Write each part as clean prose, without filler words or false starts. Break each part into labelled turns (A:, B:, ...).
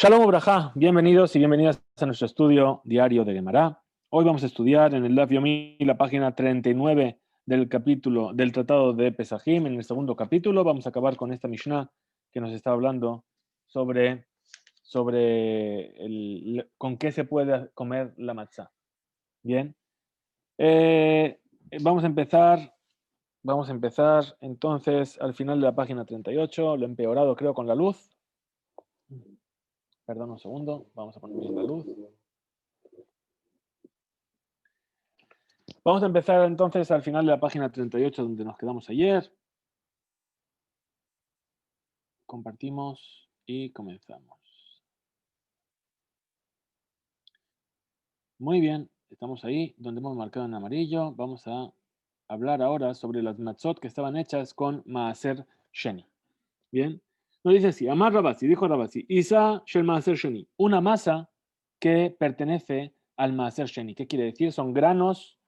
A: Shalom Obrajá, bienvenidos y bienvenidas a nuestro estudio diario de Gemara. Hoy vamos a estudiar en el Daf Yomi, la página 39 del capítulo del Tratado de Pesajim. En el segundo capítulo vamos a acabar con esta Mishnah que nos está hablando sobre con qué se puede comer la matzá. Bien, Eh, vamos a empezar. Vamos a empezar entonces al final de la página 38. Lo he empeorado creo con la luz. Perdón un segundo, vamos a poner bien la luz. Vamos a empezar entonces al final de la página 38 donde nos quedamos ayer. Compartimos y comenzamos. Muy bien, estamos ahí donde hemos marcado en amarillo. Vamos a hablar ahora sobre las matzot que estaban hechas con Maaser Sheni. Bien, nos dice así, Amar Rabasi, dijo Rabasi, Isa Shel Maaser Sheni, una masa que pertenece al Maaser Sheni. ¿Qué quiere decir? Son granos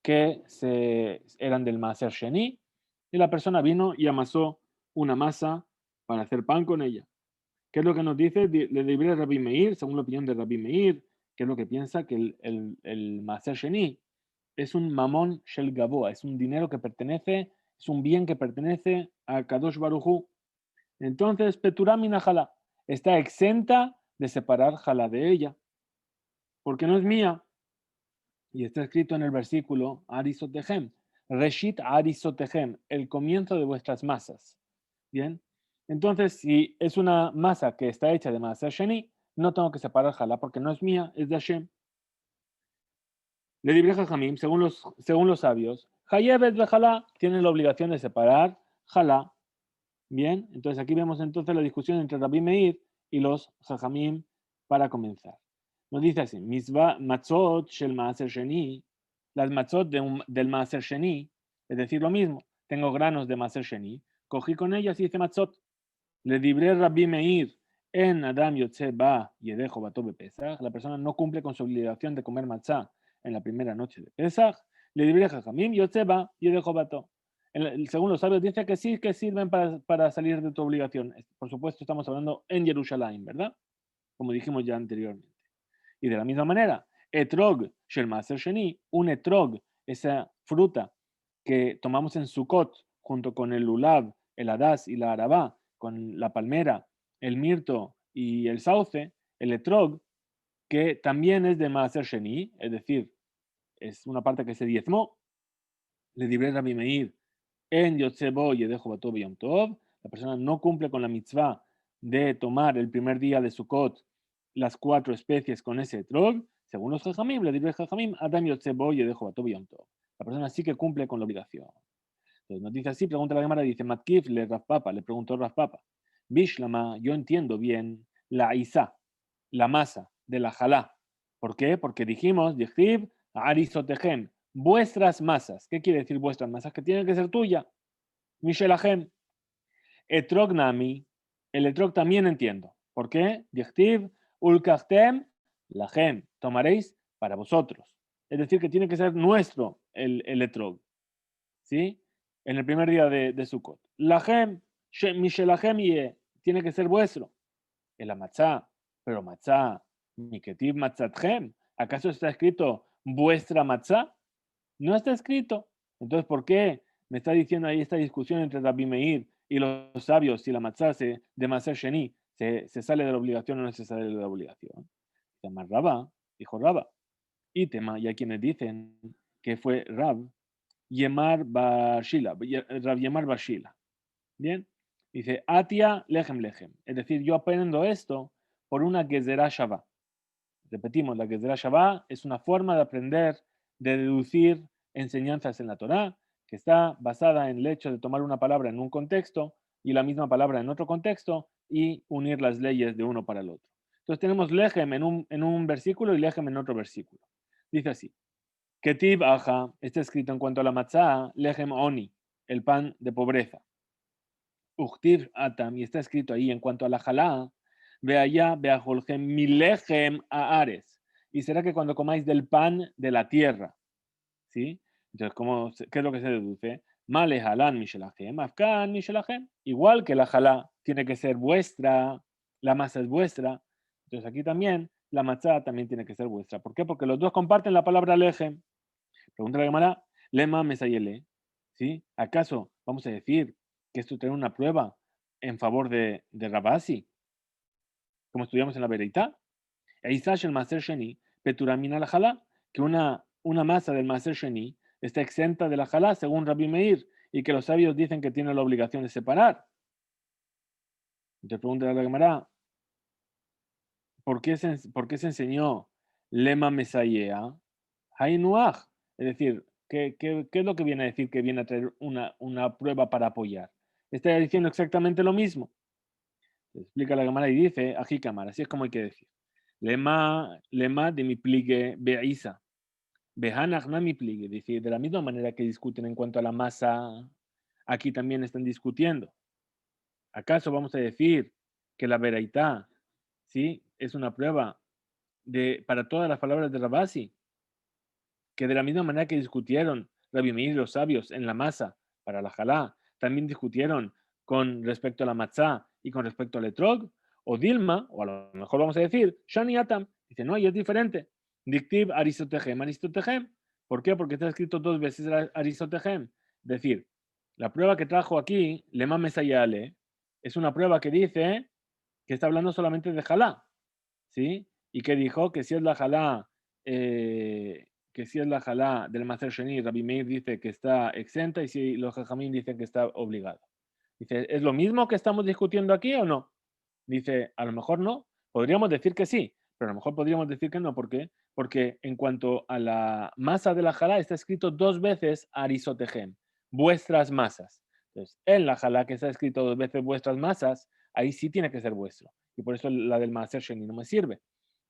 A: que eran del Maaser Sheni y la persona vino y amasó una masa para hacer pan con ella. ¿Qué es lo que nos dice? Le libre Rabbi Meir, según la opinión de Rabbi Meir, que es lo que piensa que el Maaser Sheni es un mamón shel gaboa, es un dinero que pertenece, es un bien que pertenece a Kadosh Baruj Hu. Entonces, Peturá mina jalá, está exenta de separar jalá de ella, porque no es mía. Y está escrito en el versículo Arisotehem, Reshit Arisotehem, el comienzo de vuestras masas. Bien, entonces si es una masa que está hecha de masa Sheni, no tengo que separar jalá porque no es mía, es de Hashem. Le libre Jajamim, según los sabios, Hayebet de jalá tienen la obligación de separar jalá. Bien, entonces aquí vemos entonces la discusión entre Rabbi Meir y los Jajamim para comenzar. Nos dice así, Misva matzot shel maaser sheni, las matzot del maaser sheni, es decir, lo mismo, tengo granos de maaser sheni, cogí con ellas y hice matzot. Le libré Rabbi Meir en Adam Yotze Ba Yedejo Bato Pesach, la persona no cumple con su obligación de comer matzá en la primera noche de Pesach, le libré Jajamim Yotze Ba Yedejo Bato. Según los sabios, dice que sí, que sirven para salir de tu obligación. Por supuesto, estamos hablando en Jerusalén, ¿verdad? Como dijimos ya anteriormente. Y de la misma manera, etrog shel maaser sheni, un etrog, esa fruta que tomamos en Sukkot junto con el lulav, el hadas y la arabá, con la palmera, el mirto y el sauce, el etrog, que también es de maaser sheni, es decir, es una parte que se diezmó, le libré Rabbi Meir en Yotzebo Yedejo Batov Yom Tov, la persona no cumple con la mitzvah de tomar el primer día de Sukkot las 4 especies con ese etrog, según los Jajamim, le diré Jajamim, Adam Yotzebo Yedejo Batov Yom Tov. La persona sí que cumple con la obligación. Entonces nos dice así, pregunta la Gemara, dice Matkif le Rav Papa, le preguntó Rav Papa, Bishlama, yo entiendo bien la isa, la masa de la jalá. ¿Por qué? Porque dijimos, Dichtiv, Arisotehem, vuestras masas. ¿Qué quiere decir vuestras masas? Que tienen que ser tuya. Mishelahem. Etrog nami. El etrog también entiendo. ¿Por qué? Dichtiv, ulkachtem, lahem. Tomaréis para vosotros. Es decir, que tiene que ser nuestro el etrog. ¿Sí? En el primer día de Sukkot. Lahem, mishelahem tiene que ser vuestro. El amatzá. Pero matzá, miketiv matzathem. ¿Acaso está escrito vuestra matzá? No está escrito. Entonces, ¿por qué me está diciendo ahí esta discusión entre Rabbi Meir y los sabios si la matzá de Maaser Sheni se sale de la obligación o no se sale de la obligación? Llama Rabba, dijo Rabba. Y tema, y hay quienes dicen que fue Rab Yemar Bashila, Rab Yemar Bashila. Bien, dice Atia Lechem Lechem. Es decir, yo aprendo esto por una Gezerah Shavá. Repetimos, la Gezerah Shavá es una forma de aprender, de deducir enseñanzas en la Torá, que está basada en el hecho de tomar una palabra en un contexto y la misma palabra en otro contexto y unir las leyes de uno para el otro. Entonces tenemos Lechem en un versículo y Lechem en otro versículo. Dice así, Ketib Aja, está escrito en cuanto a la matzah, Lechem Oni, el pan de pobreza. Uchtiv Atam, y está escrito ahí en cuanto a la jalá, ve allá, ve a Jolchem, milechem a Ares. Y será que cuando comáis del pan de la tierra, ¿sí? Entonces, ¿qué es lo que se deduce? Male halán mishelahem, afkan mishelahem. Igual que la jalá tiene que ser vuestra, la masa es vuestra, Entonces aquí también la matzá también tiene que ser vuestra. ¿Por qué? Porque los dos comparten la palabra lejem. Pregunta la Gemara, lema mesayele. ¿Sí? ¿Acaso vamos a decir que esto tiene una prueba en favor de Rabasi, como estudiamos en la Bereitá? Eisash el Maser Sheni, Peturamina la Jalá, que una masa del Maser Sheni está exenta de la Jalá, según Rabbi Meir, y que los sabios dicen que tiene la obligación de separar. Entonces pregunta la Gemara, por qué se enseñó lema mesayea? Hainuach. Es decir, ¿qué es lo que viene a decir que viene a traer una prueba para apoyar? Está diciendo exactamente lo mismo. Se explica la Gemara y dice, ají cámara, así es como hay que decir. Lema de mi pligue beisa. Behanach na mi pligue. Dice, de la misma manera que discuten en cuanto a la masa, aquí también están discutiendo. ¿Acaso vamos a decir que la veraitá, ¿sí? Es una prueba para todas las palabras de Rabasi? Que de la misma manera que discutieron Rabbi Meir y los sabios en la masa para la jalá, también discutieron con respecto a la matzá y con respecto al etrog, o Dilma, o a lo mejor vamos a decir, Shani Atam, dice, no, y es diferente. Dictiv Aristotehem, Aristotehem. ¿Por qué? Porque está escrito dos veces Aristotehem. Es decir, la prueba que trajo aquí, Lema Mesayale, es una prueba que dice que está hablando solamente de jalá, ¿sí? Y que dijo que si es la jalá que si es la jalá del Maser Sheni, Rabbi Meir dice que está exenta y si los Jajamín dicen que está obligado. Dice, ¿es lo mismo que estamos discutiendo aquí o no? Dice, a lo mejor no. Podríamos decir que sí, pero a lo mejor podríamos decir que no. ¿Por qué? Porque en cuanto a la masa de la jalá está escrito dos veces arisotejem, vuestras masas. Entonces, en la jalá que está escrito dos veces vuestras masas, ahí sí tiene que ser vuestro. Y por eso la del Maser Sheni no me sirve.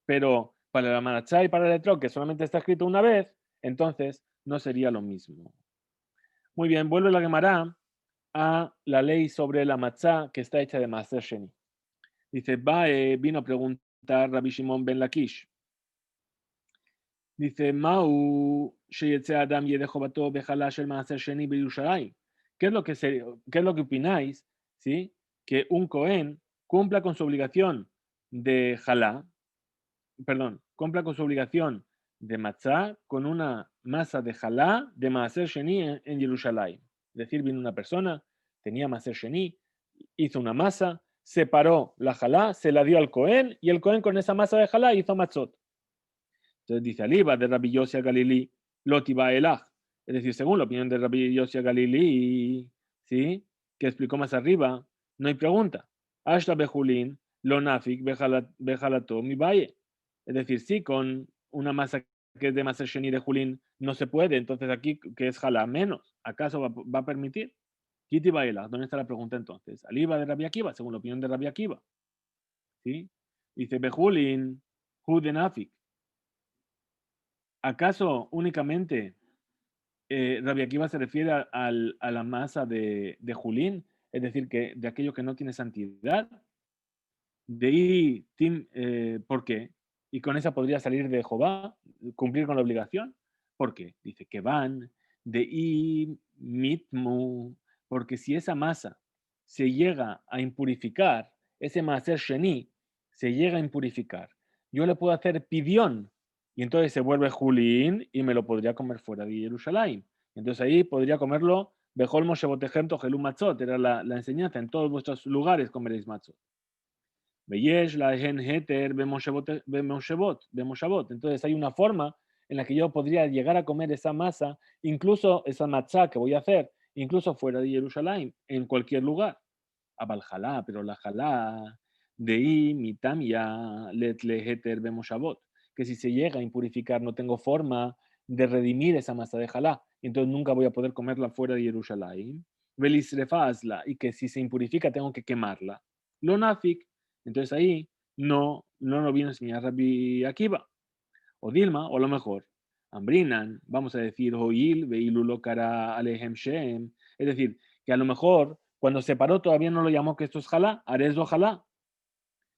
A: Pero para la Manatzá y para el Etrog, que solamente está escrito una vez, entonces no sería lo mismo. Muy bien, vuelve la Gemara a la ley sobre la matzá que está hecha de Maser Sheni. Dice, vino a preguntar Rabbi Shimon ben Lakish. Dice, Mau sheyetze Adam yedejobato bejalash el Maser Sheni beyushalayim. ¿Qué es lo que opináis? ¿Sí? Que un Cohen cumpla con su obligación de jalá, perdón, cumpla con su obligación de matzá con una masa de jalá de Maaser Sheni en Jerusalén. Es decir, vino una persona, tenía Maaser Sheni, hizo una masa, separó la jalá, se la dio al Cohen y el Cohen con esa masa de jalá hizo matzot. Entonces dice Aliba de Rabbi Yossi Galilí, Lotiba Elach. Es decir, según la opinión de Rabbi Yossi Galilí, ¿sí? Que explicó más arriba, no hay pregunta. Ashla Bejulín, Lonafik, Bejalato, mi valle. Es decir, sí, con una masa que es de masa sheni de Julín no se puede, entonces aquí que es jalá menos, ¿acaso va a permitir? Kiti Baela, ¿dónde está la pregunta entonces? Aliba de Rabbi Akiva, según la opinión de Rabbi Akiva. ¿Sí? Dice Bejulín, Judenafik. ¿Acaso únicamente Rabbi Akiva se refiere a la masa de Julín? Es decir, que de aquello que no tiene santidad. De ahí, ¿por qué? Y con esa podría salir de Jehová, cumplir con la obligación. ¿Por qué? Dice que van de ahí mitmu, porque si esa masa se llega a impurificar, ese maser sheni se llega a impurificar, yo le puedo hacer pidión y entonces se vuelve julín y me lo podría comer fuera de Jerusalén. Entonces ahí podría comerlo Bejol Moshe Botejem Tojelum Matzot, era la enseñanza, en todos vuestros lugares comeréis matzot. Veyesh la gen heter bemoshavot. Entonces hay una forma en la que yo podría llegar a comer esa masa, incluso esa matzá que voy a hacer, incluso fuera de Jerusalén, en cualquier lugar. Abaljalá, pero la jalá de ahí mitam ya letle heter bemoshavot. Que si se llega a impurificar, no tengo forma de redimir esa masa de jalá, entonces nunca voy a poder comerla fuera de Jerusalén. Velisrefazla, y que si se impurifica, tengo que quemarla. Lo nafik, entonces ahí no lo viene a enseñar Rabbi Akiva. O Dilma, o a lo mejor, Ambrinan, vamos a decir, Hoil, Veilulo cara Alehem Shem. Es decir, que a lo mejor cuando se paró todavía no lo llamó que esto es Jalá, Ares lo Jalá.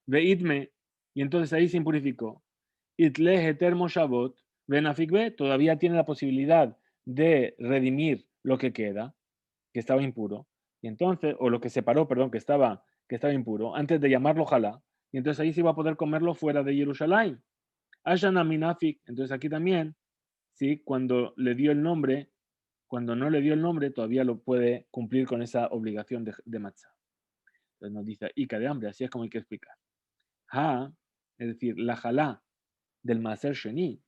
A: Veitme, y entonces ahí se impurificó. Itle Heter Moshavot, Benafikbe, todavía tiene la posibilidad de redimir lo que queda, que estaba impuro. Y entonces, o lo que se paró, perdón, que estaba impuro, antes de llamarlo Jalá, y entonces ahí sí va a poder comerlo fuera de Jerusalén. Ashana Minafik, entonces aquí también, ¿sí? Cuando le dio el nombre, cuando no le dio el nombre, todavía lo puede cumplir con esa obligación de matzah. Entonces nos dice, Ica de hambre, así es como hay que explicar. Ha, es decir, la jalá del Maser Sheni,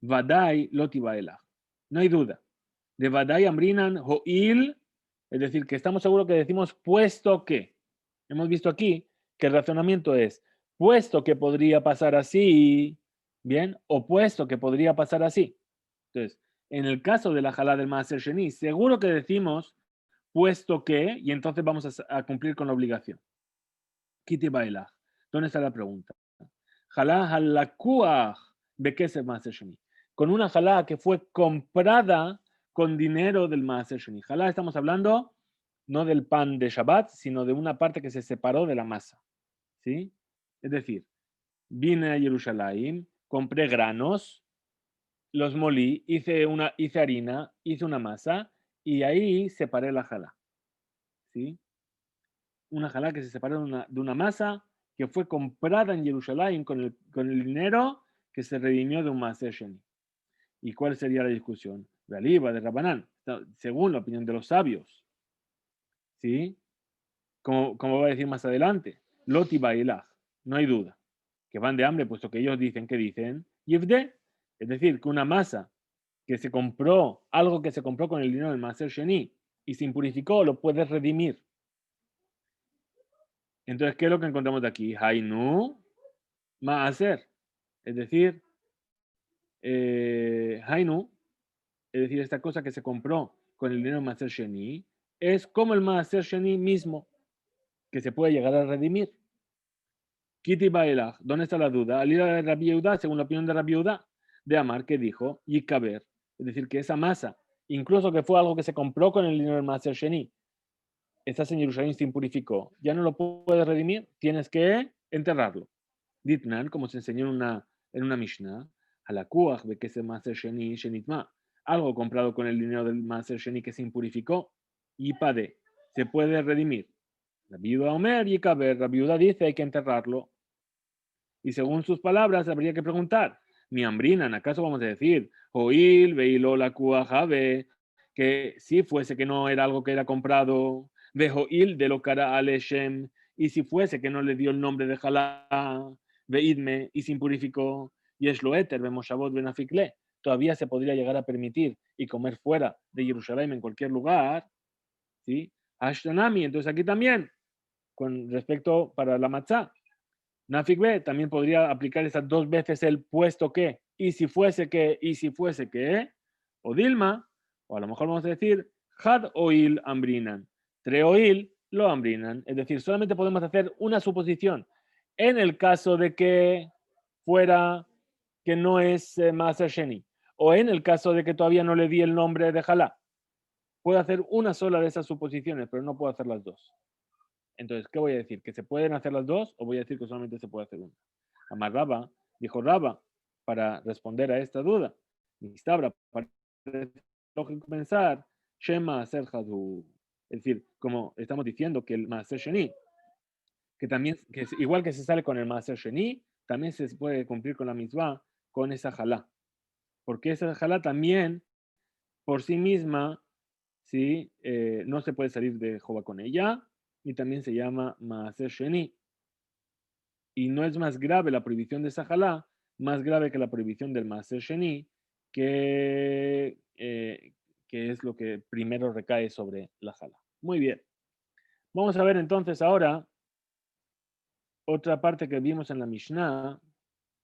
A: Vadai Lotibaela. No hay duda. De Vadai Amrinan Ho'il, es decir, que estamos seguros que decimos puesto que. Hemos visto aquí que el razonamiento es puesto que podría pasar así, bien, o puesto que podría pasar así. Entonces, en el caso de la jalá del Maser Sheni, seguro que decimos puesto que, y entonces vamos a cumplir con la obligación. Kiti Bailach. ¿Dónde está la pregunta? Jalá halakuach de qué se Maser Sheni. Con una jalá que fue comprada con dinero del Maser Sheni. Jalá estamos hablando no del pan de Shabbat, sino de una parte que se separó de la masa. ¿Sí? Es decir, vine a Jerusalén, compré granos, los molí, hice harina, hice una masa y ahí separé la jalá. ¿Sí? Una jalá que se separó de una masa que fue comprada en Jerusalén con el dinero que se redimió de un Maaser Sheni. ¿Y cuál sería la discusión? De Aliba, de Rabanán, según la opinión de los sabios. ¿Sí? Como va a decir más adelante, Loti Bailach, no hay duda, que van de hambre, puesto que ellos dicen que dicen Yifde, es decir, que una masa que se compró, algo que se compró con el dinero del Maaser Sheni y se impurificó, lo puedes redimir. Entonces, ¿qué es lo que encontramos de aquí? Hainu Maaser, es decir, Hainu, es decir, esta cosa que se compró con el dinero del Maaser Sheni, es como el Maaser Sheni mismo, que se puede llegar a redimir. Kiti Bailach, ¿dónde está la duda? Al ir a Rabbi Yehuda, según la opinión de Rabbi Yehuda, de Amar, que dijo, Yikaber, es decir, que esa masa, incluso que fue algo que se compró con el dinero del Maaser Sheni, estás en Jerusalén se impurificó, ya no lo puedes redimir, tienes que enterrarlo. Ditnan, como se enseñó en una Mishnah, a la Kuach de que ese Maaser Sheni, Shenitma, algo comprado con el dinero del Maaser Sheni que se impurificó, y pade, se puede redimir. La viuda Omer y Kaber, la viuda dice hay que enterrarlo. Y según sus palabras, habría que preguntar, mi hambrinan, ¿acaso vamos a decir, oil, veilo la cuajabe, que si fuese que no era algo que era comprado, vejoil de lo cara aleshem, y si fuese que no le dio el nombre de Jalá, veidme, y se impurificó, y es lo éter, vemos Shabbat benafikle, todavía se podría llegar a permitir y comer fuera de Jerusalén en cualquier lugar, ¿sí? Ashtanami, entonces aquí también, con respecto para la matzah, Nafik B también podría aplicar esas dos veces el puesto que, y si fuese que, y si fuese que, o Dilma, o a lo mejor vamos a decir, had oil ambrinan, tre oil lo ambrinan. Es decir, solamente podemos hacer una suposición. En el caso de que fuera que no es Maaser Sheni, o en el caso de que todavía no le di el nombre de Jalá, puedo hacer una sola de esas suposiciones, pero no puedo hacer las dos. Entonces, ¿qué voy a decir? ¿Que se pueden hacer las dos o voy a decir que solamente se puede hacer una? Amar Raba, dijo Raba, para responder a esta duda. Mistabra, para lógico pensar, Shema Aser Hadu. Es decir, como estamos diciendo que el Maaser Sheni, que también, que es igual que se sale con el Maaser Sheni, también se puede cumplir con la misma con esa jalá. Porque esa jalá también, por sí misma, ¿sí? No se puede salir de Jehová con ella, y también se llama Maaser Sheni. Y no es más grave la prohibición de Sajalá, más grave que la prohibición del Maaser Sheni, que es lo que primero recae sobre la Jalá. Muy bien. Vamos a ver entonces ahora otra parte que vimos en la Mishnah.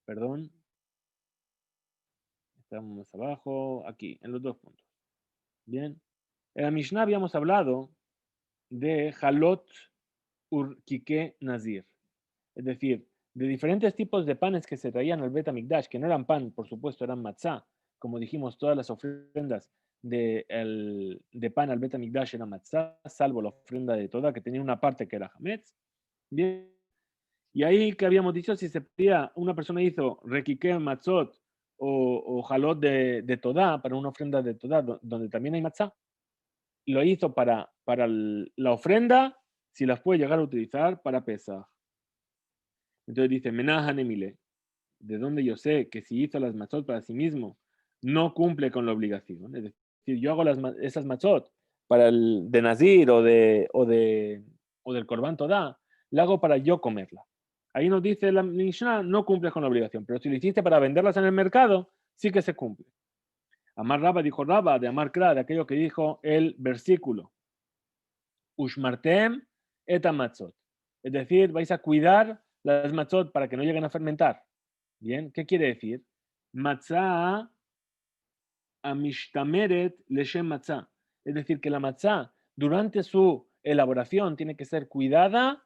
A: Perdón. Estamos más abajo, aquí, en los dos puntos. Bien. En la Mishnah habíamos hablado de Halot Urkike Nazir. Es decir, de diferentes tipos de panes que se traían al Bet HaMikdash, que no eran pan, por supuesto, eran matzá. Como dijimos, todas las ofrendas de pan al Bet HaMikdash eran matzá, salvo la ofrenda de toda, que tenía una parte que era hametz. Bien. Y ahí que habíamos dicho, si se pedía, una persona hizo requique matzot o jalot de todá, para una ofrenda de todá, donde también hay matzá, lo hizo para la ofrenda, si las puede llegar a utilizar para pesar. Entonces dice, Menahan Emile, ¿de dónde yo sé que si hizo las matzot para sí mismo, no cumple con la obligación? Es decir, yo hago esas matzot para el de Nazir o del Corban Todá, la hago para yo comerla. Ahí nos dice la Mishnah, no cumples con la obligación, pero si lo hiciste para venderlas en el mercado, sí que se cumple. Amar Rabba dijo Rabba, de Amar Kra, de aquello que dijo el versículo. Ushmartem et matzot. Es decir, vais a cuidar las matzot para que no lleguen a fermentar. Bien, ¿qué quiere decir? Matzah amishtameret leshem matzah. Es decir, que la matzah durante su elaboración tiene que ser cuidada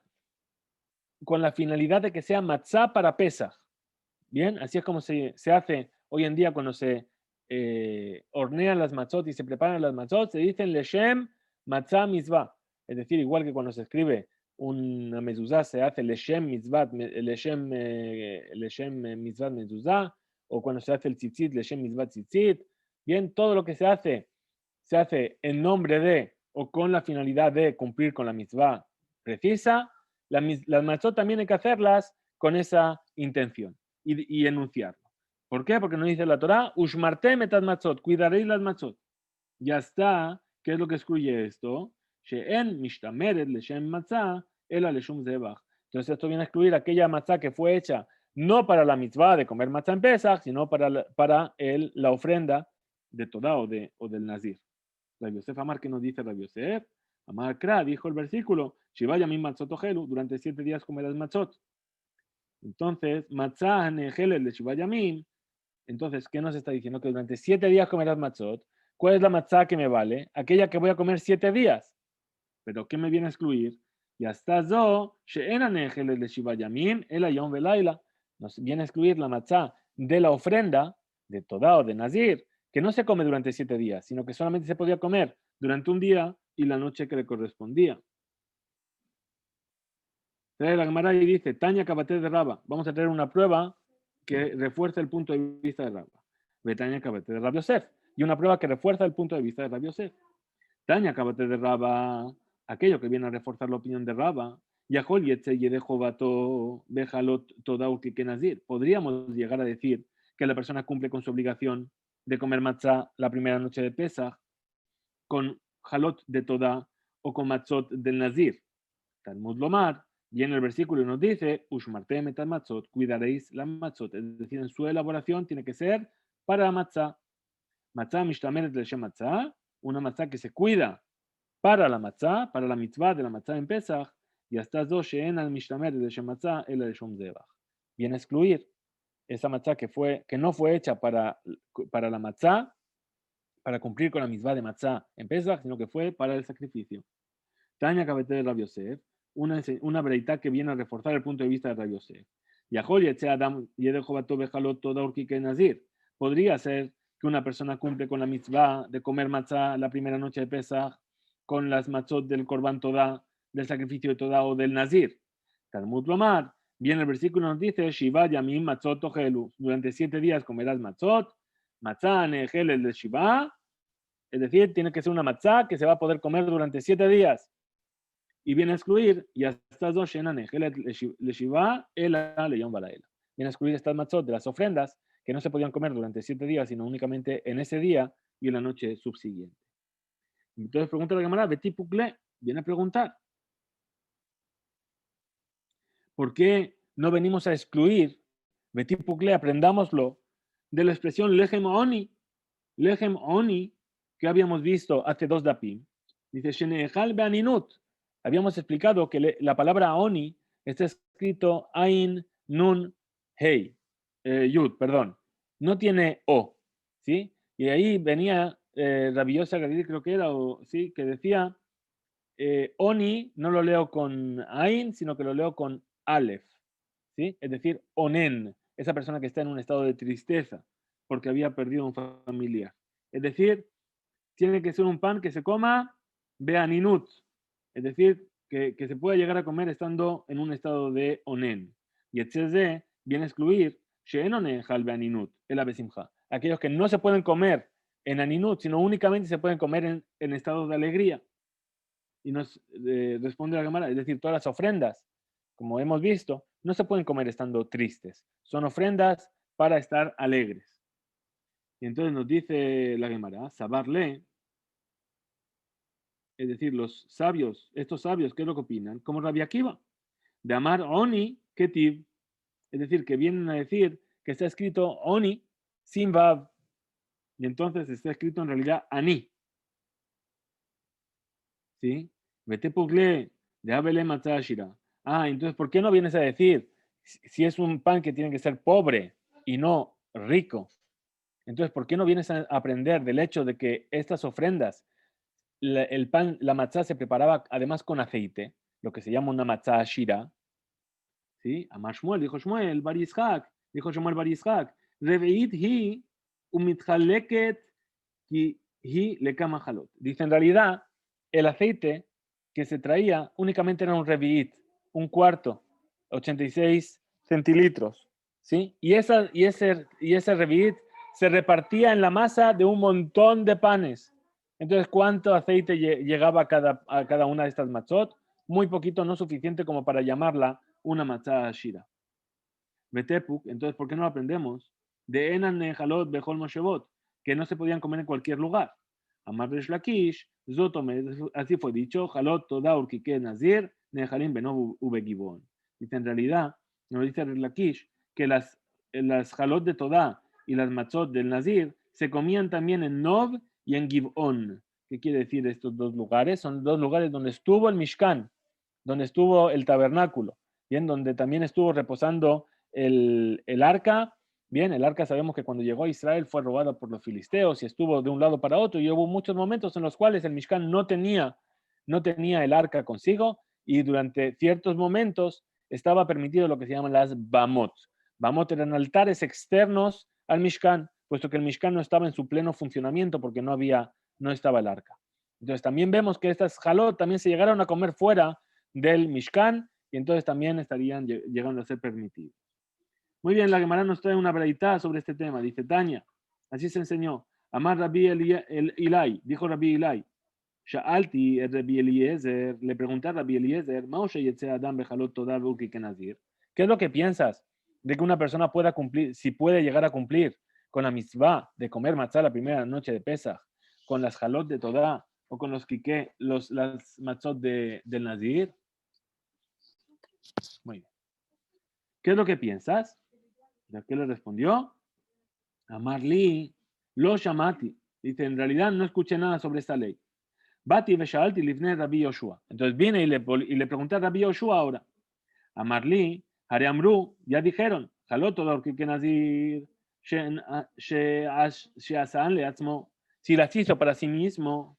A: con la finalidad de que sea matzah para Pesach. Bien, así es como se hace hoy en día cuando se hornean las matzot y se preparan las matzot, se dicen leshem matzah mitzvah. Es decir, igual que cuando se escribe una mezuzá, se hace leshem mitzvah, leshem mitzvah mezuzá, o cuando se hace el tzitzit, leshem mitzvah tzitzit. Bien, todo lo que se hace en nombre de o con la finalidad de cumplir con la mitzvah precisa. Las matzot también hay que hacerlas con esa intención y enunciarlo. ¿Por qué? Porque no dice la Torah, Ushmartem etat matzot, cuidaréis las matzot. Ya está. ¿Qué es lo que excluye esto? She'en mishtameret leshem matzah, ela leshum zebach. Entonces esto viene a excluir aquella matzah que fue hecha no para la mitzvah de comer matzah en Pesach, sino para la ofrenda de Torah o del Nazir. Rabbi Yosef Amar, que nos dice Rabbi Yosef, Amar Kra, dijo el versículo, Shivaya min matzot ojelu, durante 7 días comerás matzot. Entonces, matzah nejelet de Shivayamim. Entonces, ¿qué nos está diciendo? Que durante 7 días comerás matzot. ¿Cuál es la matzah que me vale? Aquella que voy a comer 7 días. Pero ¿qué me viene a excluir? Ya está zo, she'ena nejelet de Shivayamim, el ayom velaila. Nos viene a excluir la matzah de la ofrenda, de Todá o de Nazir, que no se come durante 7 días, sino que solamente se podía comer durante un día y la noche que le correspondía. Trae la Gemara y dice, Tania Cabaté de Raba. Vamos a tener una prueba que refuerza el punto de vista de Raba. Betania Cabaté de Rabbi Yosef. Y una prueba que refuerza el punto de vista de Rabbi Yosef. Tania Cabaté de Raba, aquello que viene a reforzar la opinión de Raba. Yahol Yetze Yedejo Bato Bejalot Todau Kikenazir. Podríamos llegar a decir que la persona cumple con su obligación de comer matzah la primera noche de Pesach con jalot de Todá o con matzot del Nazir. Talmud Lomar. Y en el versículo nos dice, Ushmartem et matzot, cuidaréis la matzot. Es decir, en su elaboración tiene que ser para la matzah. Matzah mishtameret leshem matzah, una matzah que se cuida para la matzah, para la mitzvah de la matzah en Pesach, y hasta dos she'en al mishtameret leshem matzah, el leshom zebach. Viene a excluir esa matzah que no fue hecha para la matzah, para cumplir con la mitzvah de matzah en Pesach, sino que fue para el sacrificio. Tania Cabete de Rabbi Yosef, una breita que viene a reforzar el punto de vista de Rabbi Yosef. Podría ser que una persona cumple con la mitzvah de comer matzah la primera noche de Pesach con las matzot del Korban Todá, del sacrificio de Todá o del Nazir. Talmud Lomar, bien el versículo nos dice, Shiva yamim matzot ojelu, durante 7 días comerás matzot, matzah nejel el de Shiva, es decir, tiene que ser una matzah que se va a poder comer durante 7 días. Y viene a excluir, y hasta dos shenanej, le shiva, el leyón balaela. Viene a excluir estas matzot de las ofrendas que no se podían comer durante 7 días, sino únicamente en ese día y en la noche subsiguiente. Entonces pregunta la Gemara, Betí Pukle, viene a preguntar, ¿por qué no venimos a excluir, Betí Pukle, aprendámoslo, de la expresión Lechem Oni, que habíamos visto hace 2 dapim? Dice, Shenehal Beaninut. Habíamos explicado que la palabra Oni está escrito Ain, Nun, Hei, Yud, perdón. No tiene O, ¿sí? Y ahí venía Rabbi Yosef creo que era, ¿sí? Que decía, Oni no lo leo con Ain, sino que lo leo con Aleph, ¿sí? Es decir, Onen, esa persona que está en un estado de tristeza porque había perdido un familiar. Es decir, tiene que ser un pan que se coma Beaninut, es decir, que se pueda llegar a comer estando en un estado de onen. Y etc. viene a excluir Beaninut, el abesimja. Aquellos que no se pueden comer en aninut, sino únicamente se pueden comer en estado de alegría. Y nos responde la Gemara, es decir, todas las ofrendas, como hemos visto, no se pueden comer estando tristes. Son ofrendas para estar alegres. Y entonces nos dice la Gemara, Sabarle, es decir, los sabios, estos sabios, ¿qué es lo que opinan? Como Rabbi Akiva, de Amar Oni Ketiv, es decir, que vienen a decir que está escrito Oni sin Vav, y entonces está escrito en realidad Ani. ¿Sí? Vete pugle de Abele Matzashira. Ah, entonces, ¿por qué no vienes a decir si es un pan que tiene que ser pobre y no rico? Entonces, ¿por qué no vienes a aprender del hecho de que estas ofrendas, el pan, la matzá se preparaba además con aceite, lo que se llama una matzá shira? ¿Sí? Amar Shmuel, dijo Shmuel, Bar Yishak, dijo Shmuel Bar Yishak, Reveit hi umitchaleket ki hi lekama halot. Dice, en realidad, el aceite que se traía únicamente era un reveit, un cuarto, 86 centilitros, ¿sí? Y ese reveit se repartía en la masa de un montón de panes. Entonces, ¿cuánto aceite llegaba a cada una de estas matzot? Muy poquito, no suficiente como para llamarla una matzah shira. Betepuk, entonces, ¿por qué no lo aprendemos? De Enan Nehalot Bechol Moshevot, que no se podían comer en cualquier lugar. Amar Resh Lakish, Zotome, así fue dicho, Halot Toda Urkike Nazir, Nehalim Benov Ubegibon. Dice, en realidad, nos dice Resh Lakish, que las Halot de Toda y las Matzot del Nazir se comían también en Nov y en Gibon. ¿Qué quiere decir estos dos lugares? Son dos lugares donde estuvo el Mishkan, donde estuvo el tabernáculo, y en donde también estuvo reposando el arca. Bien, el arca sabemos que cuando llegó a Israel fue robada por los filisteos y estuvo de un lado para otro, y hubo muchos momentos en los cuales el Mishkan no tenía el arca consigo, y durante ciertos momentos estaba permitido lo que se llaman las bamot. Bamot eran altares externos al Mishkan, puesto que el Mishkan no estaba en su pleno funcionamiento porque no estaba el arca. Entonces también vemos que estas jalot también se llegaron a comer fuera del Mishkan, y entonces también estarían llegando a ser permitidos. Muy bien, la Gemara nos trae una breitá sobre este tema. Dice Tania, así se enseñó. Amar Rabbi Ilai, dijo Rabbi Ilai. Sha'alti Rabbi Eliezer, le pregunté a Rabbi Eliezer, Adam bejalot toda kenazir. ¿Qué es lo que piensas de que una persona pueda cumplir, si puede llegar a cumplir con la mitzvah de comer matzah la primera noche de Pesach, con las jalot de Todá o con los kike, las matzot del Nazir? Muy bien. ¿Qué es lo que piensas? ¿De qué le respondió? Amarli, lo shamati. Dice, en realidad no escuché nada sobre esta ley. Bati veshalti livne Rabbi Yoshua. Entonces vine y le pregunté a Rabbi Yoshua ahora. Amarli, Hareamru, ya dijeron, jaloto dor que nazir, sheasan leatzmo, si las hizo para sí mismo,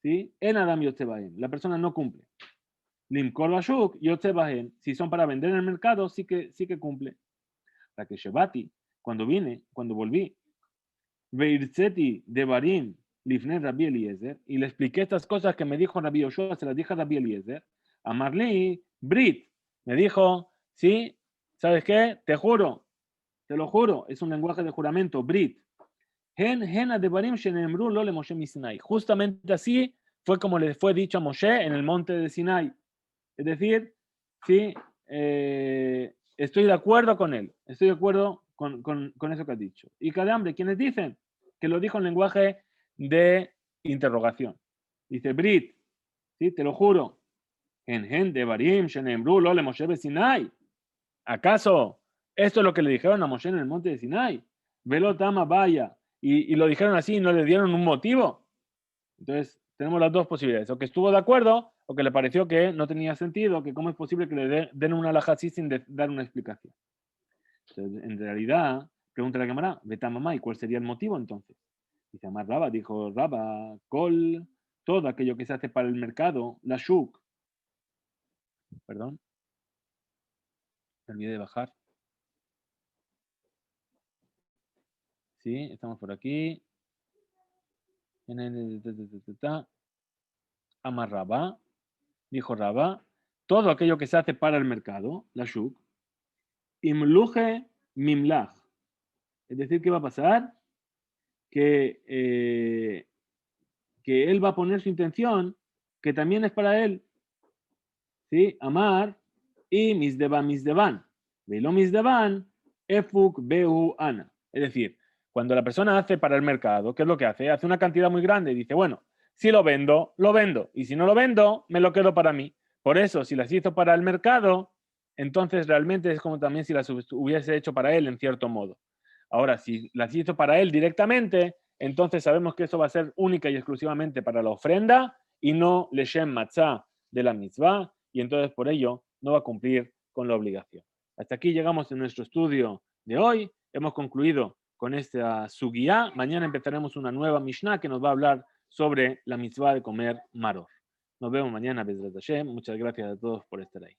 A: ¿sí? En Adam Yotzebahen, la persona no cumple. Limkor bashuk Yotzebahen, si son para vender en el mercado, sí que cumple. La que Shebati, cuando volví, Veirzeti de Barim, Lifne Rabbi Eliezer, y le expliqué estas cosas que me dijo Rabbi Yoshua, se las dije a Rabbi Eliezer. A Marley, Brit, me dijo, sí, ¿sabes qué? Te juro, te lo juro, es un lenguaje de juramento, Brit. De Barim Shenemru lo le Moshe mi Sinai. Justamente así fue como le fue dicho a Moshe en el monte de Sinai. Es decir, sí, estoy de acuerdo con él, estoy de acuerdo con eso que has dicho. Y Cadambre, quienes dicen que lo dijo en lenguaje de interrogación. Dice, Brit, ¿sí? Te lo juro, en de Barim, Shenemru, Lole, Moshe Sinai. ¿Acaso esto es lo que le dijeron a Moshe en el monte de Sinai? Velotama vaya. Y lo dijeron así y no le dieron un motivo. Entonces, tenemos las dos posibilidades. O que estuvo de acuerdo, o que le pareció que no tenía sentido, que cómo es posible que le den una alhaja así sin dar una explicación. Entonces, en realidad, pregunta la cámara, vete a mamá, ¿y cuál sería el motivo entonces? Dice Amar Raba, dijo Raba, Kol, todo aquello que se hace para el mercado, la shuk, perdón, me olvidé de bajar. Sí, estamos por aquí. Amar Raba, dijo Raba, todo aquello que se hace para el mercado, la shuk, imluje mimlach. Es decir, ¿qué va a pasar? Que él va a poner su intención, que también es para él. ¿Sí? Amar, y misdeban. Veilo misdeban, efuk beu ana. Es decir, cuando la persona hace para el mercado, ¿qué es lo que hace? Hace una cantidad muy grande y dice, bueno, si lo vendo, lo vendo. Y si no lo vendo, me lo quedo para mí. Por eso, si las hizo para el mercado, entonces realmente es como también si las hubiese hecho para él en cierto modo. Ahora, si las hizo para él directamente, entonces sabemos que eso va a ser única y exclusivamente para la ofrenda y no leshem matzah de la mitzvah, y entonces por ello no va a cumplir con la obligación. Hasta aquí llegamos en nuestro estudio de hoy. Hemos concluido con esta sugiyá. Mañana empezaremos una nueva Mishnah que nos va a hablar sobre la mitzvah de comer maror. Nos vemos mañana, Bezrat Hashem. Muchas gracias a todos por estar ahí.